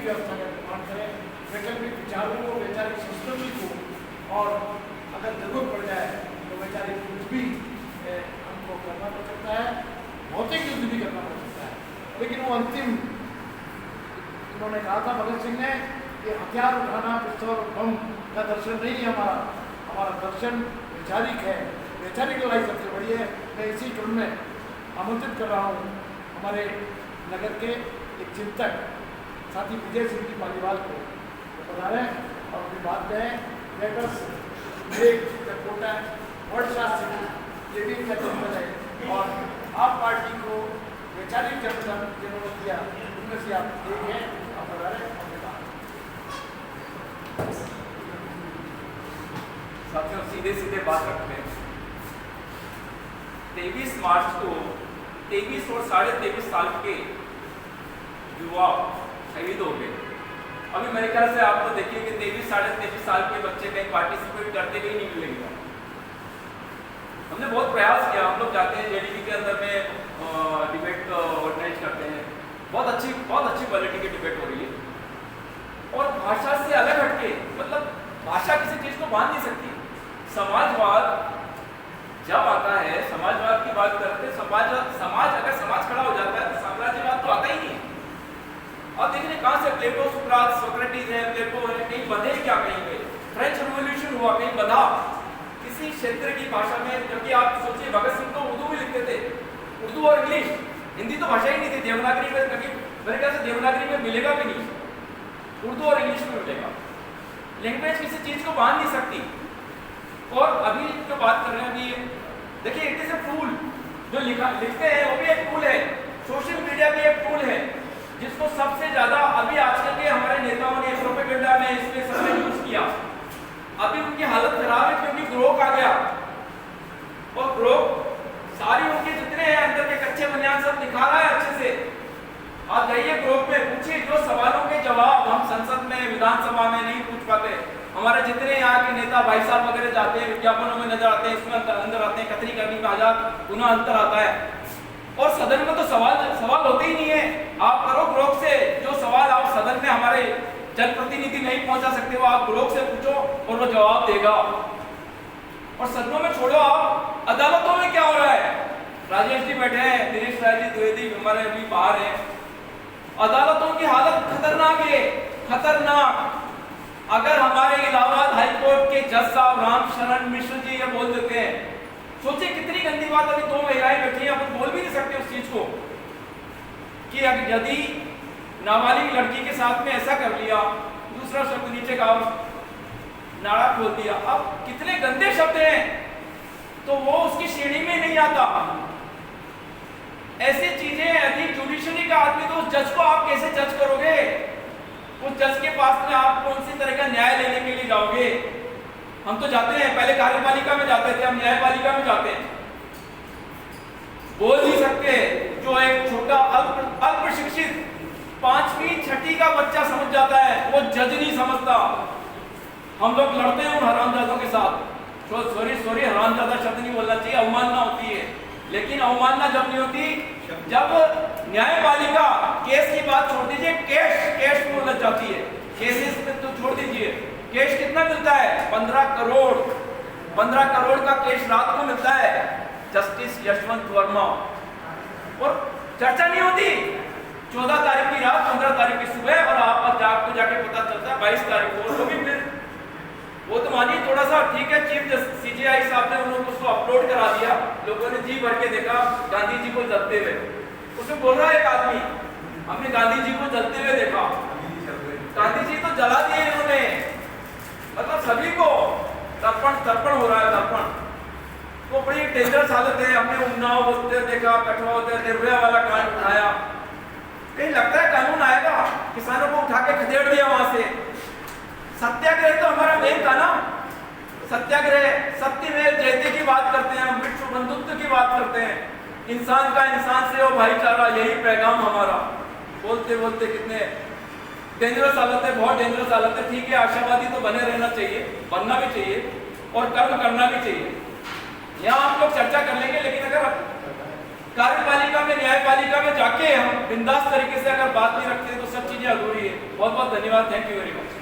व्यवस्था का निर्माण करें, वैकल्पिक विचारों को, वैचारिक संस्कृति को, और अगर जरूरत पड़ जाए तो वैचारिक युद्ध भी हमको करना पड़ सकता है, भौतिक युद्ध भी करना पड़ सकता है। लेकिन वो अंतिम उन्होंने कहा था भगत सिंह ने कि हथियार उठाना, पिस्तौल और बम का दर्शन नहीं है हमारा दर्शन वैचारिक है, वैचारिक लड़ाई सबसे बड़ी है। मैं इसी क्रम में आमंत्रित कर रहा हूँ हमारे नगर के एक चिंतक साथी विजय सिंह जी पालीवाल को पधारें और अपनी बात कहें। Let us make the protest वर्डशास्त्र ये भी इनका चिंतन है, और आप पार्टी को वैचारिक चिंतन जिन्होंने किया उनमें से आप एक हैं, आप पधारें अपने बात। साथियों, सीधे सीधे बात रखते हैं। 23 मार्च को 23 और 23.5 साल के युवा शहीद हो गए। अभी मेरे ख्याल से आप तो देखिए कि 23-23.5 साल के बच्चे कहीं पार्टिसिपेट करते हुए नहीं मिलेंगे। हमने बहुत प्रयास किया, हम लोग जाते हैं जेडीपी के अंदर में डिबेट ऑर्गेनाइज करते हैं, बहुत अच्छी क्वालिटी की डिबेट हो रही है। और भाषा से अलग हटके, मतलब भाषा किसी चीज को बांध नहीं सकती। समाजवाद जब आता है, समाजवाद की बात करते हैं, समाज अगर समाज खड़ा हो जाता है तो साम्राज्यवाद तो आता ही नहीं है। और देखिए कहां से प्लेटो, सुकरात, सोक्रेटिस है, प्लेटो है, कहीं बंधे क्या कहीं पे फ्रेंच रिवॉल्यूशन हुआ, कहीं बंधा किसी क्षेत्र की भाषा में। जबकि आप सोचिए भगत सिंह तो उर्दू में लिखते थे, उर्दू और इंग्लिश, हिंदी तो भाषा ही नहीं थी। देवनागरी में कभी मेरे ख्याल से देवनागरी में मिलेगा भी नहीं, उर्दू और इंग्लिश में मिलेगा। लैंग्वेज किसी चीज को बांध नहीं सकती। और अभी जो बात कर रहे हैं, अभी देखिए इट इज ए टूल, जो लिखते हैं वो भी एक टूल है, सोशल मीडिया भी एक टूल है, जिसको सबसे ज्यादा अभी आजकल के हमारे नेताओं ने प्रोपेगेंडा में इसमें सबने यूज किया। अभी उनकी हालत खराब है क्योंकि ग्रोक आ गया, और ग्रोक सारी उनके जितने हैं अंदर के कच्चे बनियान सब दिखा रहा है अच्छे से। आप जाइए ग्रोक में, पूछिए जो सवालों के जवाब हम संसद में, विधानसभा में नहीं पूछ पाते। हमारे जितने यहाँ के नेता भाई साहब वगैरह जाते हैं, विज्ञापनों में नजर आते हैं, इसमें अंदर आते हैं, कतरी करनी का आजाद पुनः अंतर आता है। और सदन में तो सवाल होते ही नहीं है। आप करो ग्रोक से, जो सवाल आप सदन में हमारे जनप्रतिनिधि नहीं पहुंचा सकते वो आप ग्रोक से पूछो और वो जवाब देगा। और सदनों में छोड़ो, आप अदालतों में क्या हो रहा है? राजेश जी बैठे हैं, दिनेश राय जी द्विवेदी हमारे अभी बाहर हैं। अदालतों की हालत खतरनाक है, खतरनाक। अगर हमारे इलाहाबाद हाईकोर्ट के जज साहब राम शरण मिश्र जी ये बोल देते हैं, सोचिए कितनी गंदी बात। अभी 2 महिलाएं बैठी हैं, अपन बोल भी नहीं सकते उस चीज को, कि यदि नाबालिग लड़की के साथ में ऐसा कर लिया, दूसरा शब्द नीचे का नाड़ा खोल दिया, अब कितने गंदे शब्द हैं, तो वो उसकी श्रेणी में नहीं आता। ऐसी चीजें, यदि जुडिशरी का आदमी, तो उस जज को आप कैसे जज करोगे? उस जज के पास में आप कौन सी तरह का न्याय लेने के लिए जाओगे? हम तो जाते हैं, पहले कार्यपालिका में जाते थे, हम न्यायपालिका में जाते हैं। बोल नहीं सकते। जो एक छोटा अल्प शिक्षित 5वीं 6ठी का बच्चा समझ जाता है, वो जज नहीं समझता। हम लोग लड़ते हैं उन हरामजादों के साथ। सॉरी हरामजादा शब्द नहीं बोलना चाहिए, अवमानना होती है। लेकिन अवमानना जब नहीं होती, जब न्यायपालिका केस की बात छोड़ दीजिए, केस में उलझ जाती है। केसेस में तो छोड़ दीजिए, केस कितना मिलता है? 15 करोड़ का केस रात को मिलता है जस्टिस यशवंत वर्मा, और चर्चा नहीं होती। 14 तारीख की रात, 15 तारीख की सुबह, और आपको जाके पता चलता है 22 तारीख को। तो भी फिर वो तो मानिए थोड़ा सा ठीक है, चीफ सीजीआई साहब ने उन्होंने उसको अपलोड करा दिया, लोगों ने जी भर के देखा गांधी जी को जलते हुए। उसमें बोल रहा है एक आदमी, हमने गांधी जी को जलते हुए देखा। गांधी जी तो जला दिए इन्होंने, मतलब सभी को तर्पण हो रहा है, तर्पण। तो बड़ी डेंजरस हालत है। हमने उन्नाव होते देखा, कठुआ होते, निर्भया वाला कांड उठाया। कहीं लगता है कानून आएगा, किसानों को उठा के खदेड़ दिया वहां से। सत्याग्रह तो हमारा मेन था ना, सत्याग्रह, सत्यमेव जयते की बात करते हैं, हम विश्व बंधुत्व की बात करते हैं, इंसान का इंसान से वो भाईचारा, यही पैगाम हमारा। बोलते बोलते कितने डेंजरस हालत है, बहुत डेंजरस हालत है। ठीक है, आशावादी तो बने रहना चाहिए, बनना भी चाहिए और कर्म करना भी चाहिए। यहाँ हम लोग चर्चा कर लेंगे, लेकिन अगर कार्यपालिका में, न्यायपालिका में जाके हम बिंदास तरीके से अगर बात नहीं रखते तो सब चीजें अधूरी है। बहुत बहुत धन्यवाद, थैंक यू वेरी मच।